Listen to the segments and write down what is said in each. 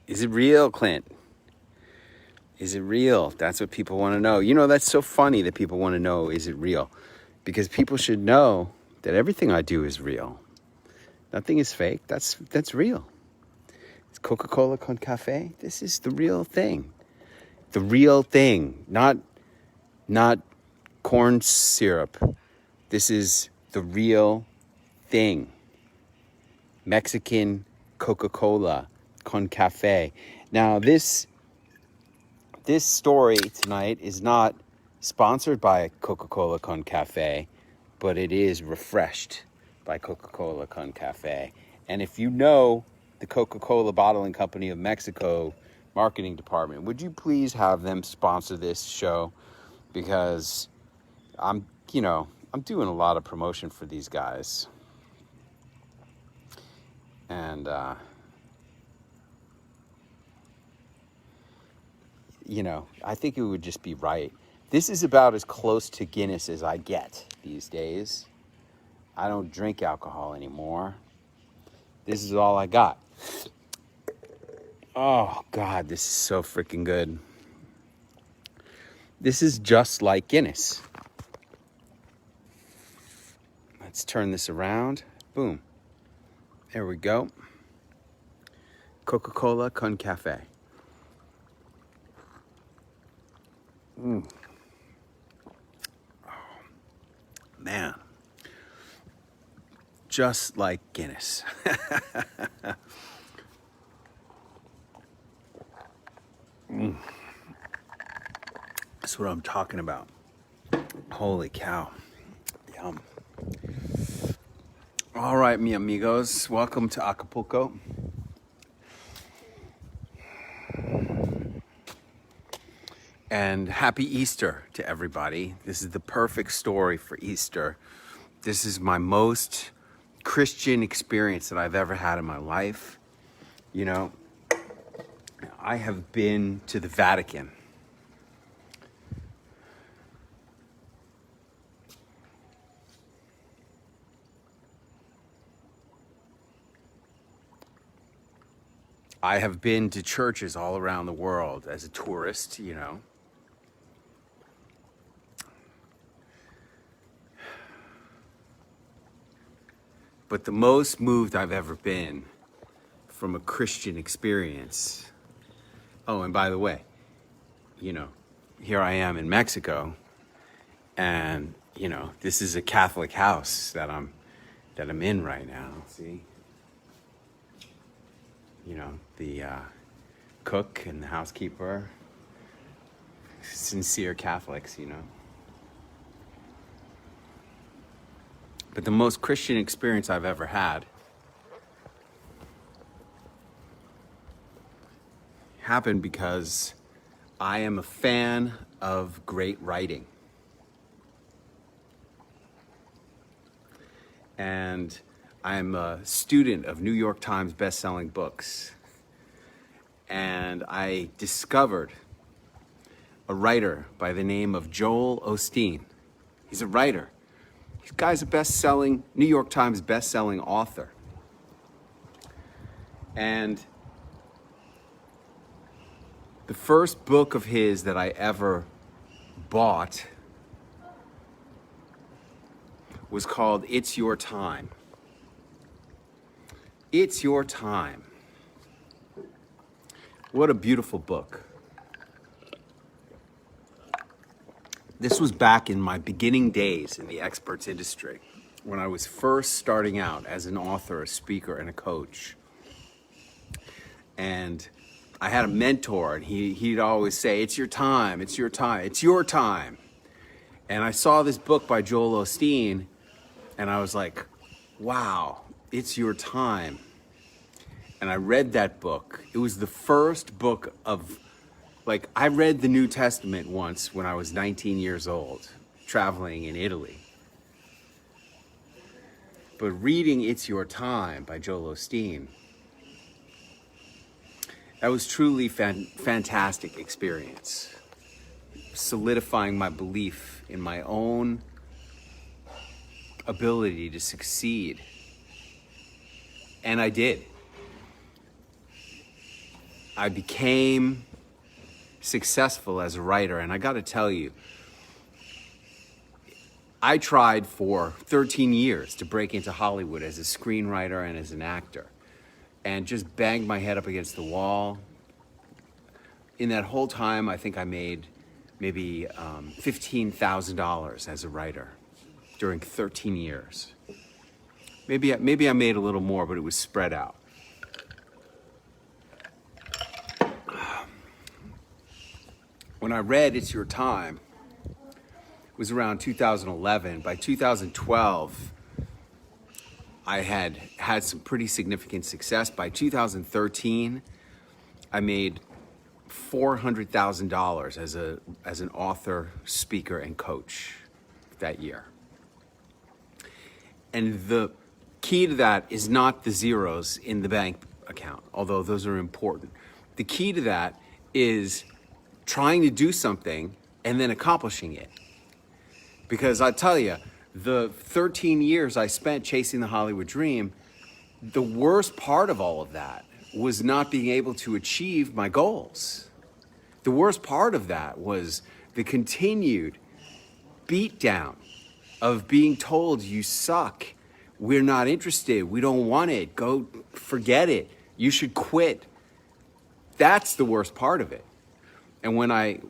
Is it real, Clint? Is it real? That's what people want to know. You know, that's so funny that people want to know, is it real? Because people should know that everything I do is real. Nothing is fake. That's real. It's Coca-Cola con cafe. This is the real thing. The real thing, not corn syrup. This is the real thing. Mexican Coca-Cola con cafe. Now, this story tonight is not sponsored by Coca-Cola con cafe, but it is refreshed by Coca-Cola con cafe. And if you know the Coca-Cola Bottling Company of Mexico marketing department, would you please have them sponsor this show? Because I'm doing a lot of promotion for these guys. And, I think it would just be right. This is about as close to Guinness as I get these days. I don't drink alcohol anymore. This is all I got. Oh, God, this is so freaking good. This is just like Guinness. Let's turn this around. Boom. There we go. Coca-Cola con cafe. Oh, man. Just like Guinness. That's what I'm talking about. Holy cow. Yum. All right, mi amigos. Welcome to Acapulco. And happy Easter to everybody. This is the perfect story for Easter. This is my most Christian experience that I've ever had in my life. You know, I have been to the Vatican. I have been to churches all around the world as a tourist, But the most moved I've ever been from a Christian experience. Oh, and by the way, here I am in Mexico, and this is a Catholic house that I'm in right now. See, the cook and the housekeeper, sincere Catholics, But the most Christian experience I've ever had happened because I am a fan of great writing. And I'm a student of New York Times best-selling books. And I discovered a writer by the name of Joel Osteen. He's a writer. This guy's a New York Times best-selling author. And the first book of his that I ever bought was called It's Your Time. It's Your Time. What a beautiful book. This was back in my beginning days in the experts industry, when I was first starting out as an author, a speaker, and a coach. And I had a mentor, and he'd always say, it's your time, it's your time, it's your time. And I saw this book by Joel Osteen, and I was like, wow, it's your time. And I read that book. It was the first book of, I read the New Testament once when I was 19 years old, traveling in Italy. But reading It's Your Time by Joel Osteen, that was truly fantastic experience, solidifying my belief in my own ability to succeed. And I did. I became successful as a writer. And I got to tell you, I tried for 13 years to break into Hollywood as a screenwriter and as an actor, and just banged my head up against the wall. In that whole time, I think I made maybe $15,000 as a writer during 13 years. Maybe I made a little more, but it was spread out. When I read It's Your Time, it was around 2011. By 2012, I had some pretty significant success. By 2013, I made $400,000 as an author, speaker, and coach that year. And the key to that is not the zeros in the bank account, although those are important. The key to that is trying to do something and then accomplishing it. Because I tell you, the 13 years I spent chasing the Hollywood dream, the worst part of all of that was not being able to achieve my goals. The worst part of that was the continued beatdown of being told, you suck, we're not interested, we don't want it, go forget it, you should quit. That's the worst part of it. And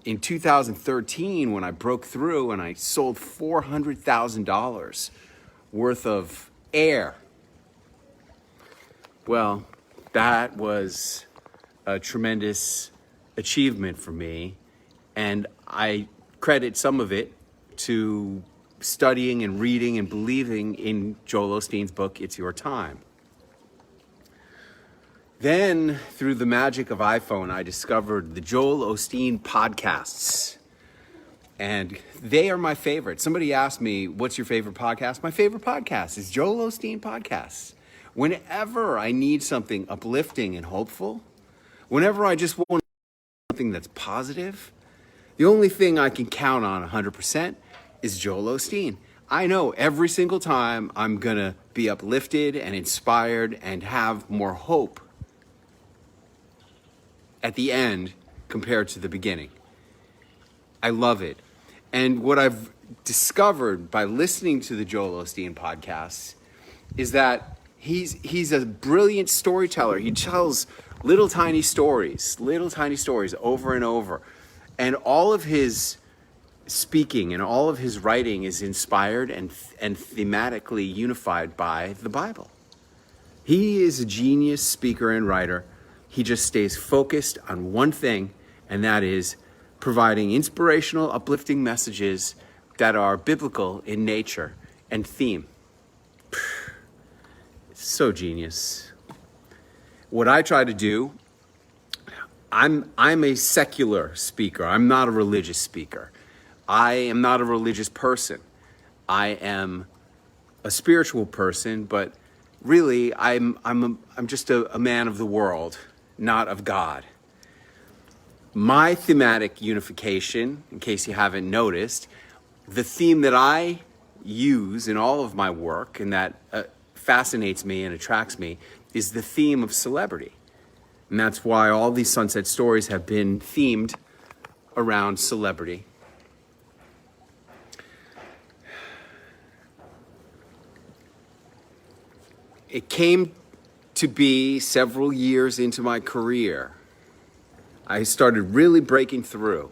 in 2013, when I broke through and I sold $400,000 worth of air, well, that was a tremendous achievement for me. And I credit some of it to studying and reading and believing in Joel Osteen's book, It's Your Time. Then, through the magic of iPhone, I discovered the Joel Osteen podcasts. And they are my favorite. Somebody asked me, what's your favorite podcast? My favorite podcast is Joel Osteen podcasts. Whenever I need something uplifting and hopeful, whenever I just want something that's positive, the only thing I can count on 100% is Joel Osteen. I know every single time I'm going to be uplifted and inspired and have more hope at the end compared to the beginning. I love it. And what I've discovered by listening to the Joel Osteen podcasts is that he's a brilliant storyteller. He tells little tiny stories over and over. And all of his speaking and all of his writing is inspired and thematically unified by the Bible. He is a genius speaker and writer. He just stays focused on one thing, and that is providing inspirational, uplifting messages that are biblical in nature and theme. It's so genius. What I try to do, I'm a secular speaker. I'm not a religious speaker. I am not a religious person. I am a spiritual person, but really I'm just a man of the world, not of God. My thematic unification, in case you haven't noticed, the theme that I use in all of my work and that fascinates me and attracts me is the theme of celebrity. And that's why all these Sunset Stories have been themed around celebrity. It came to be several years into my career. I started really breaking through.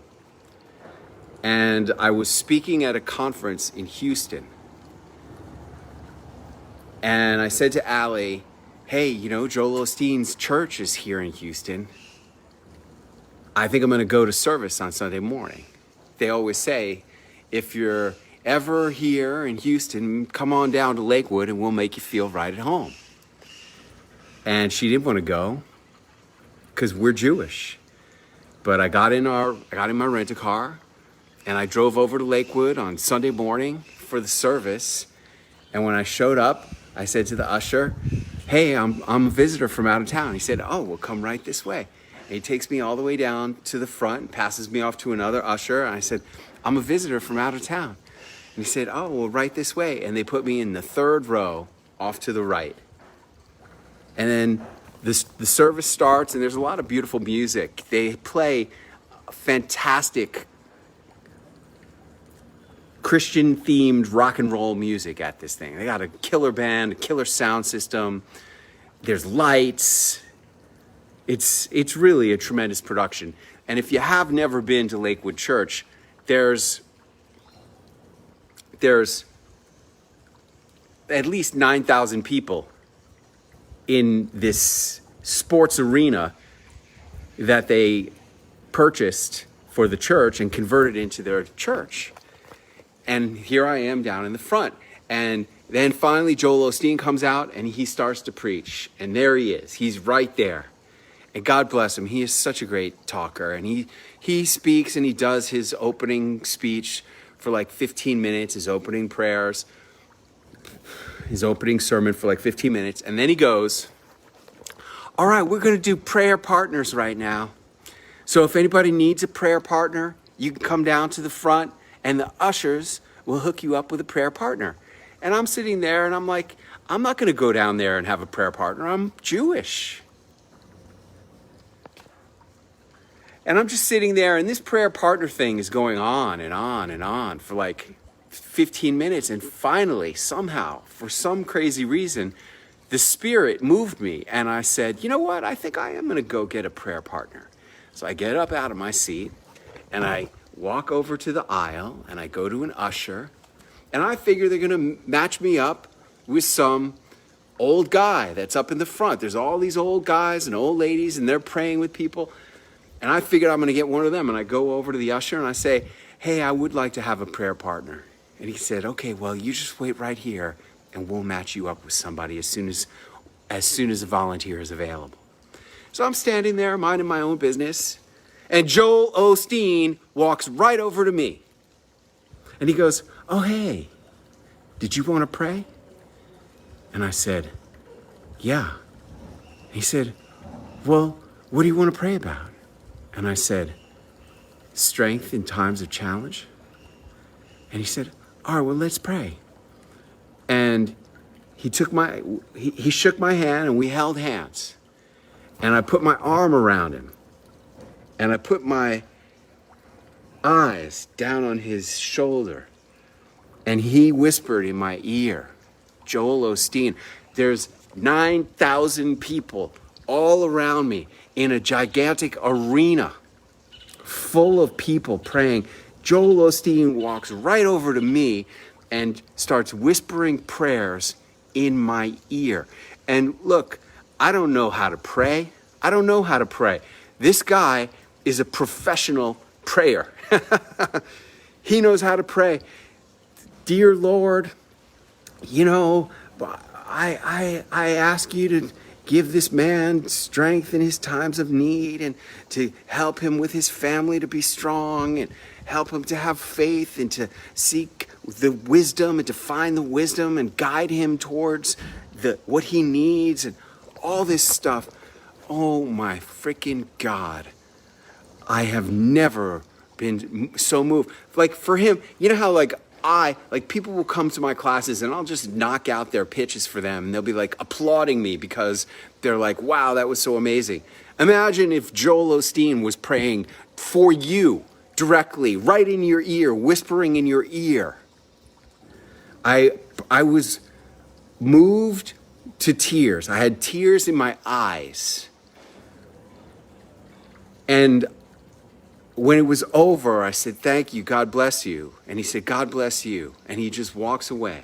And I was speaking at a conference in Houston. And I said to Allie, hey, Joel Osteen's church is here in Houston. I think I'm going to go to service on Sunday morning. They always say, if you're ever here in Houston, come on down to Lakewood and we'll make you feel right at home. And she didn't want to go because we're Jewish. But I got in my rent-a-car and I drove over to Lakewood on Sunday morning for the service. And when I showed up, I said to the usher, hey, I'm a visitor from out of town. He said, oh, well, come right this way. And he takes me all the way down to the front, passes me off to another usher. And I said, I'm a visitor from out of town. And he said, oh, well, right this way. And they put me in the third row off to the right. And then the service starts, and there's a lot of beautiful music. They play fantastic Christian themed rock and roll music at this thing. They got a killer band, a killer sound system. There's lights. It's really a tremendous production. And if you have never been to Lakewood Church, there's at least 9,000 people in this sports arena that they purchased for the church and converted into their church. And here I am down in the front. And then finally Joel Osteen comes out and he starts to preach. And there he is. He's right there. And God bless him. He is such a great talker. And he speaks and he does his opening speech for like 15 minutes, his opening prayers, his opening sermon for like 15 minutes. And then he goes, all right, we're going to do prayer partners right now. So if anybody needs a prayer partner, you can come down to the front and the ushers will hook you up with a prayer partner. And I'm sitting there and I'm like, I'm not going to go down there and have a prayer partner. I'm Jewish. And I'm just sitting there and this prayer partner thing is going on and on and on for like 15 minutes. And finally, somehow, for some crazy reason, the Spirit moved me. And I said, you know what? I think I am going to go get a prayer partner. So I get up out of my seat and I walk over to the aisle and I go to an usher. And I figure they're going to match me up with some old guy that's up in the front. There's all these old guys and old ladies and they're praying with people. And I figured I'm going to get one of them. And I go over to the usher and I say, hey, I would like to have a prayer partner. And he said, okay, well, you just wait right here and we'll match you up with somebody as soon as a volunteer is available. So I'm standing there minding my own business. And Joel Osteen walks right over to me. And he goes, oh, hey, did you want to pray? And I said, yeah. He said, well, what do you want to pray about? And I said, strength in times of challenge. And he said, all right, well, let's pray. And he shook my hand and we held hands. And I put my arm around him. And I put my eyes down on his shoulder. And he whispered in my ear, Joel Osteen, there's 9,000 people all around me in a gigantic arena full of people praying. Joel Osteen walks right over to me and starts whispering prayers in my ear. And look, I don't know how to pray. I don't know how to pray. This guy is a professional prayer. He knows how to pray. Dear Lord, you know, I ask you to give this man strength in his times of need and to help him with his family to be strong and help him to have faith and to seek the wisdom and to find the wisdom and guide him towards what he needs and all this stuff. Oh my freaking God. I have never been so moved. Like for him, you know how people will come to my classes and I'll just knock out their pitches for them and they'll be like applauding me because they're like, wow, that was so amazing. Imagine if Joel Osteen was praying for you directly, right in your ear, whispering in your ear. I was moved to tears. I had tears in my eyes. And when it was over, I said, thank you, God bless you. And he said, God bless you. And he just walks away.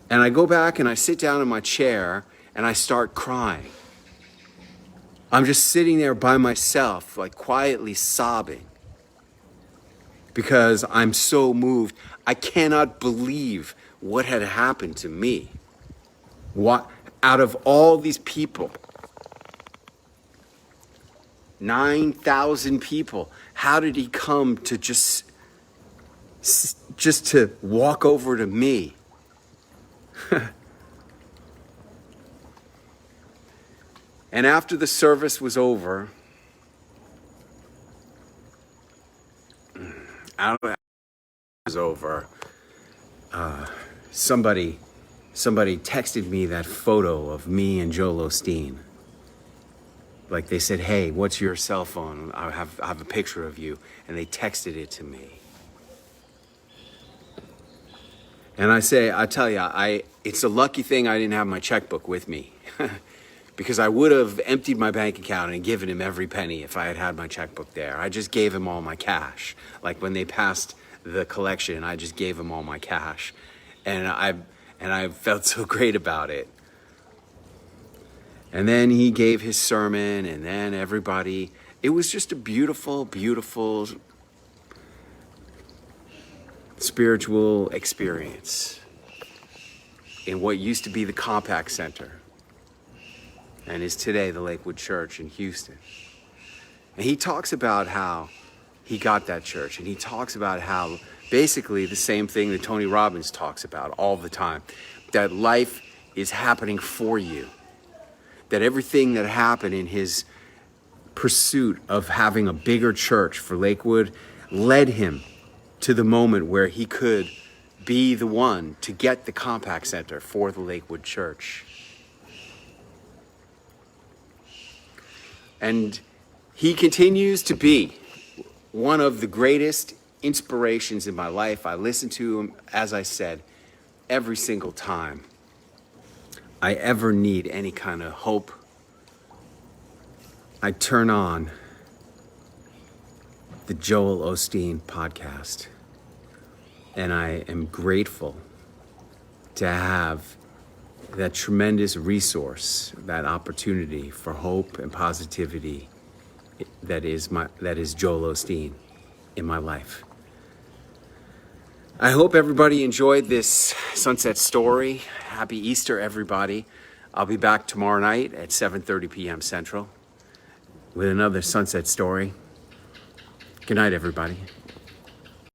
And I go back and I sit down in my chair and I start crying. I'm just sitting there by myself, like quietly sobbing. Because I'm so moved. I cannot believe what had happened to me. What, out of all these people, 9,000 people, how did he come to just to walk over to me? And after the service was over, somebody texted me that photo of me and Joel Osteen. Like they said, hey, what's your cell phone? I have a picture of you. And they texted it to me. And I tell you, it's a lucky thing I didn't have my checkbook with me. Because I would have emptied my bank account and given him every penny if I had had my checkbook there. I just gave him all my cash. Like when they passed the collection, I just gave him all my cash. And I felt so great about it. And then he gave his sermon, and then everybody, it was just a beautiful, beautiful spiritual experience in what used to be the Compact Center and is today the Lakewood Church in Houston. And he talks about how he got that church, and he talks about how basically the same thing that Tony Robbins talks about all the time, that life is happening for you, that everything that happened in his pursuit of having a bigger church for Lakewood led him to the moment where he could be the one to get the Compact Center for the Lakewood Church. And he continues to be one of the greatest inspirations in my life. I listen to him, as I said, every single time I ever need any kind of hope. I turn on the Joel Osteen podcast, and I am grateful to have that tremendous resource, that opportunity for hope and positivity that is Joel Osteen in my life. I hope everybody enjoyed this sunset story. Happy Easter, everybody. I'll be back tomorrow night at 7:30 p.m. Central with another sunset story. Good night, everybody.